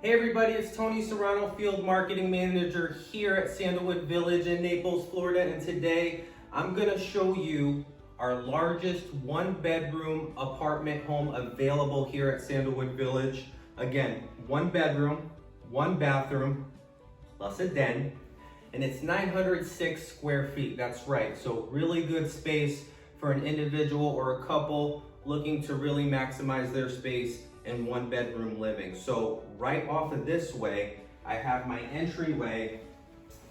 Hey everybody, it's Tony Serrano, Field Marketing Manager here at Sandalwood Village in Naples, Florida, and today I'm gonna show you our largest one-bedroom apartment home available here at Sandalwood Village. Again, one bedroom, one bathroom, plus a den, and it's 906 square feet, that's right. So really good space for an individual or a couple looking to really maximize their space in one bedroom living. So right off of this way, I have my entryway,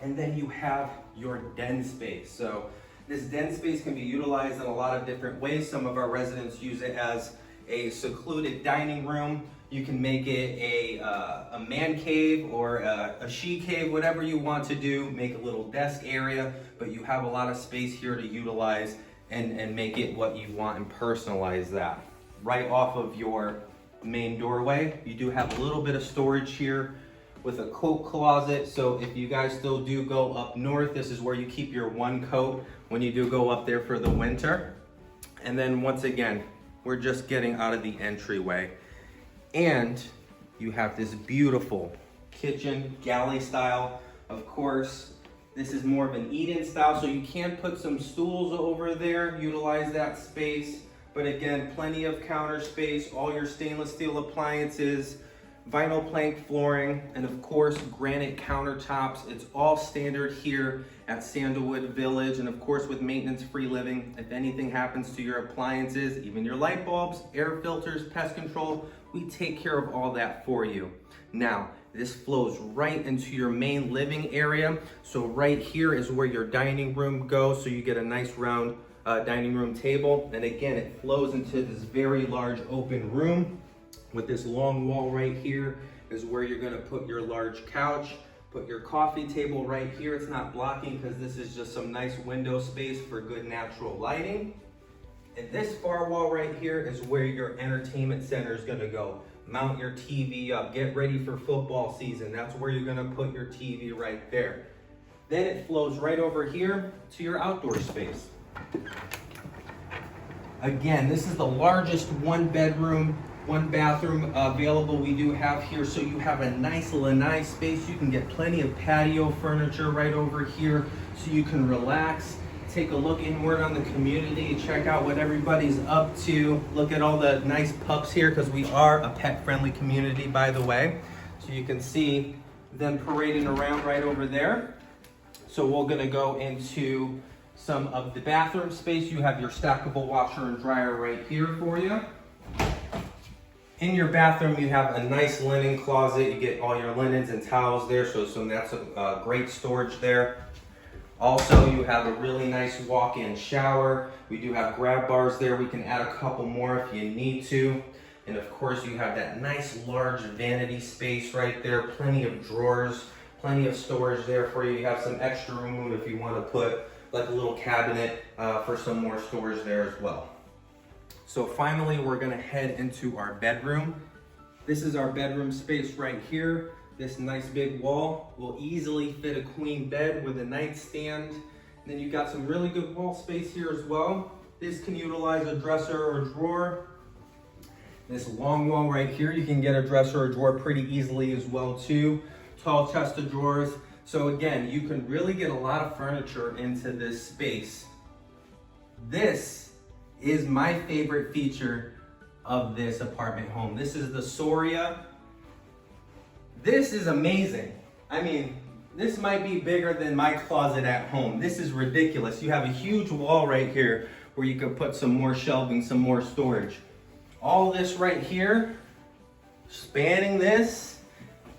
and then you have your den space. So this den space can be utilized in a lot of different ways. Some of our residents use it as a secluded dining room. You can make it a man cave or a she cave, whatever you want to do. Make a little desk area, but you have a lot of space here to utilize and make it what you want and personalize that. Right off of your main doorway, you do have a little bit of storage here with a coat closet. So if you guys still do go up north, this is where you keep your one coat when you do go up there for the winter. And then once again, we're just getting out of the entryway. And you have this beautiful kitchen, galley style. Of course, this is more of an eat-in style, so you can put some stools over there, utilize that space. But again, plenty of counter space, all your stainless steel appliances, vinyl plank flooring, and of course, granite countertops. It's all standard here at Sandalwood Village. And of course, with maintenance-free living, if anything happens to your appliances, even your light bulbs, air filters, pest control, we take care of all that for you. Now, this flows right into your main living area. So right here is where your dining room goes. So you get a nice round dining room table. And again, it flows into this very large open room with this long wall right here is where you're gonna put your large couch, put your coffee table right here. It's not blocking because this is just some nice window space for good natural lighting. And this far wall right here is where your entertainment center is gonna go. Mount your TV up, get ready for football season. That's where you're gonna put your TV right there. Then it flows right over here to your outdoor space. Again, this is the largest one bedroom, one bathroom available we do have here. So you have a nice lanai space. You can get plenty of patio furniture right over here so you can relax, take a look inward on the community, check out what everybody's up to. Look at all the nice pups here because we are a pet-friendly community, by the way. So you can see them parading around right over there. So we're gonna go into some of the bathroom space. You have your stackable washer and dryer right here for you. In your bathroom, you have a nice linen closet. You get all your linens and towels there, so that's a great storage there. Also, you have a really nice walk-in shower. We do have grab bars there. We can add a couple more if you need to. And of course, you have that nice large vanity space right there. Plenty of drawers, plenty of storage there for you. You have some extra room if you want to put like a little cabinet for some more storage there as well. So finally, we're gonna head into our bedroom. This is our bedroom space right here. This nice big wall will easily fit a queen bed with a nightstand. And then you've got some really good wall space here as well. This can utilize a dresser or a drawer. This long wall right here, you can get a dresser or a drawer pretty easily as well too. Tall chest of drawers. So again, you can really get a lot of furniture into this space. This is my favorite feature of this apartment home. This is the Soria. This is amazing. I mean, this might be bigger than my closet at home. This is ridiculous. You have a huge wall right here where you can put some more shelving, some more storage. All this right here, spanning this,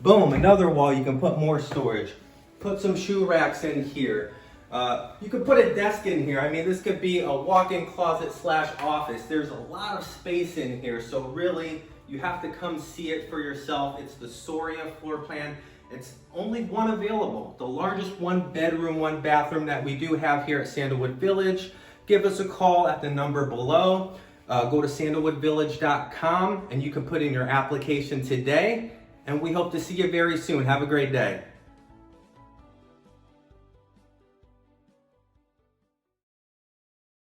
boom, another wall, you can put more storage. Put some shoe racks in here. You could put a desk in here. I mean, this could be a walk-in closet / office. There's a lot of space in here. So really, you have to come see it for yourself. It's the Soria floor plan. It's only one available. The largest one bedroom, one bathroom that we do have here at Sandalwood Village. Give us a call at the number below. Go to sandalwoodvillage.com and you can put in your application today. And we hope to see you very soon. Have a great day.